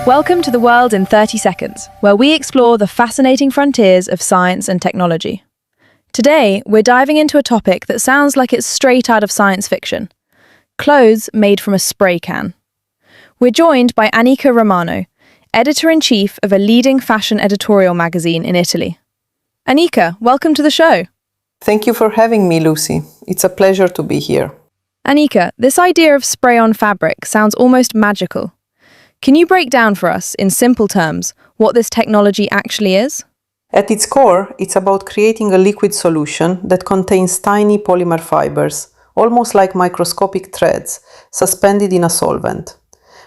Welcome to The World in 30 Seconds, where we explore the fascinating frontiers of science and technology. Today, we're diving into a topic that sounds like it's straight out of science fiction: clothes made from a spray can. We're joined by Annika Romano, editor-in-chief of a leading fashion editorial magazine in Italy. Annika, welcome to the show. Thank you for having me, Lucy. It's a pleasure to be here. Annika, this idea of spray-on fabric sounds almost magical. Can you break down for us, in simple terms, what this technology actually is? At its core, it's about creating a liquid solution that contains tiny polymer fibers, almost like microscopic threads, suspended in a solvent.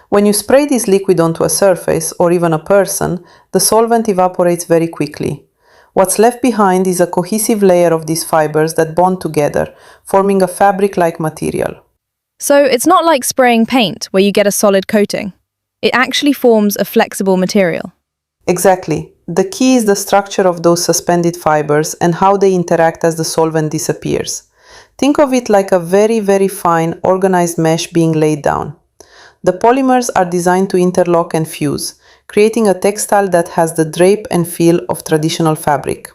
When you spray this liquid onto a surface, or even a person, the solvent evaporates very quickly. What's left behind is a cohesive layer of these fibers that bond together, forming a fabric-like material. So it's not like spraying paint, where you get a solid coating. It actually forms a flexible material. Exactly. The key is the structure of those suspended fibers and how they interact as the solvent disappears. Think of it like a very, very fine, organized mesh being laid down. The polymers are designed to interlock and fuse, creating a textile that has the drape and feel of traditional fabric.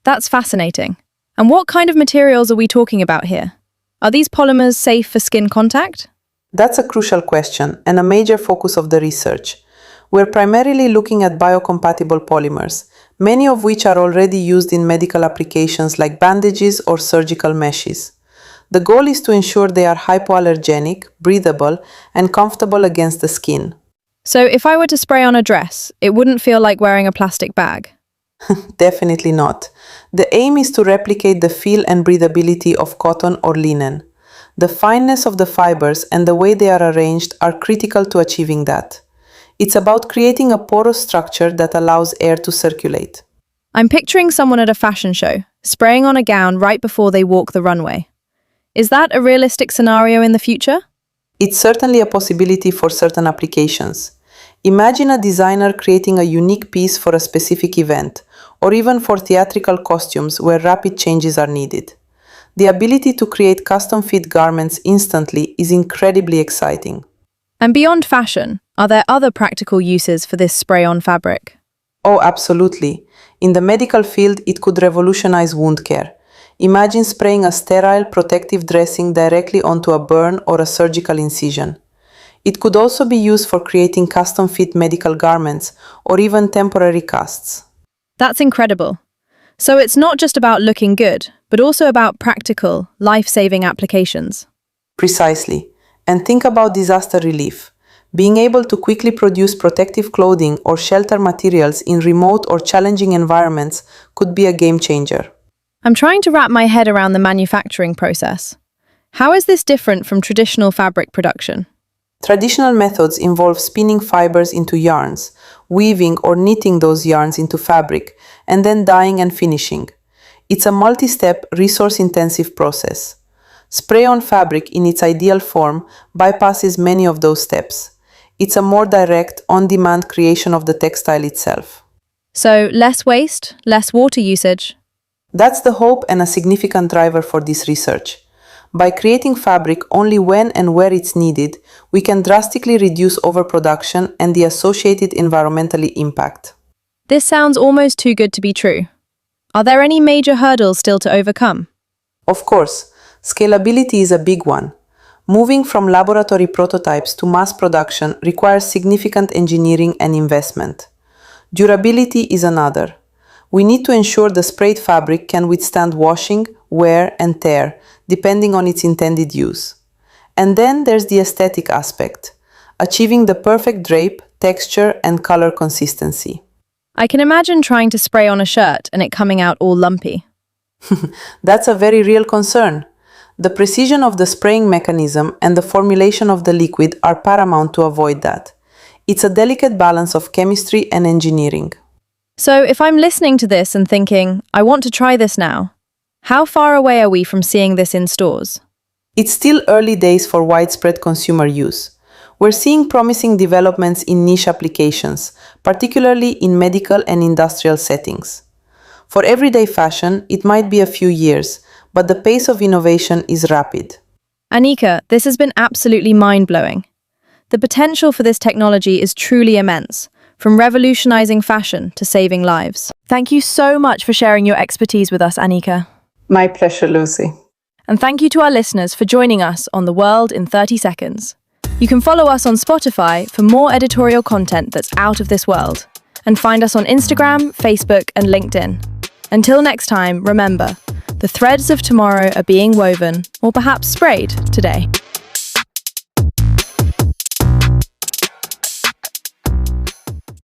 That's fascinating. And what kind of materials are we talking about here? Are these polymers safe for skin contact? That's a crucial question and a major focus of the research. We're primarily looking at biocompatible polymers, many of which are already used in medical applications like bandages or surgical meshes. The goal is to ensure they are hypoallergenic, breathable, and comfortable against the skin. So if I were to spray on a dress, it wouldn't feel like wearing a plastic bag. Definitely not. The aim is to replicate the feel and breathability of cotton or linen. The fineness of the fibers and the way they are arranged are critical to achieving that. It's about creating a porous structure that allows air to circulate. I'm picturing someone at a fashion show, spraying on a gown right before they walk the runway. Is that a realistic scenario in the future? It's certainly a possibility for certain applications. Imagine a designer creating a unique piece for a specific event, or even for theatrical costumes where rapid changes are needed. The ability to create custom-fit garments instantly is incredibly exciting. And beyond fashion, are there other practical uses for this spray-on fabric? Oh, absolutely. In the medical field, it could revolutionize wound care. Imagine spraying a sterile, protective dressing directly onto a burn or a surgical incision. It could also be used for creating custom-fit medical garments or even temporary casts. That's incredible. So it's not just about looking good, but also about practical, life-saving applications. Precisely. And think about disaster relief. Being able to quickly produce protective clothing or shelter materials in remote or challenging environments could be a game changer. I'm trying to wrap my head around the manufacturing process. How is this different from traditional fabric production? Traditional methods involve spinning fibers into yarns, weaving or knitting those yarns into fabric, and then dyeing and finishing. It's a multi-step, resource-intensive process. Spray-on fabric in its ideal form bypasses many of those steps. It's a more direct, on-demand creation of the textile itself. So less waste, less water usage. That's the hope and a significant driver for this research. By creating fabric only when and where it's needed, we can drastically reduce overproduction and the associated environmental impact. This sounds almost too good to be true. Are there any major hurdles still to overcome? Of course, scalability is a big one. Moving from laboratory prototypes to mass production requires significant engineering and investment. Durability is another. We need to ensure the sprayed fabric can withstand washing, wear, and tear, depending on its intended use. And then there's the aesthetic aspect, achieving the perfect drape, texture, and color consistency. I can imagine trying to spray on a shirt and it coming out all lumpy. That's a very real concern. The precision of the spraying mechanism and the formulation of the liquid are paramount to avoid that. It's a delicate balance of chemistry and engineering. So if I'm listening to this and thinking, I want to try this now, how far away are we from seeing this in stores? It's still early days for widespread consumer use. We're seeing promising developments in niche applications, particularly in medical and industrial settings. For everyday fashion, it might be a few years, but the pace of innovation is rapid. Annika, this has been absolutely mind-blowing. The potential for this technology is truly immense, from revolutionizing fashion to saving lives. Thank you so much for sharing your expertise with us, Annika. My pleasure, Lucy. And thank you to our listeners for joining us on The World in 30 Seconds. You can follow us on Spotify for more editorial content that's out of this world, and find us on Instagram, Facebook, and LinkedIn. Until next time, remember, the threads of tomorrow are being woven, or perhaps sprayed, today.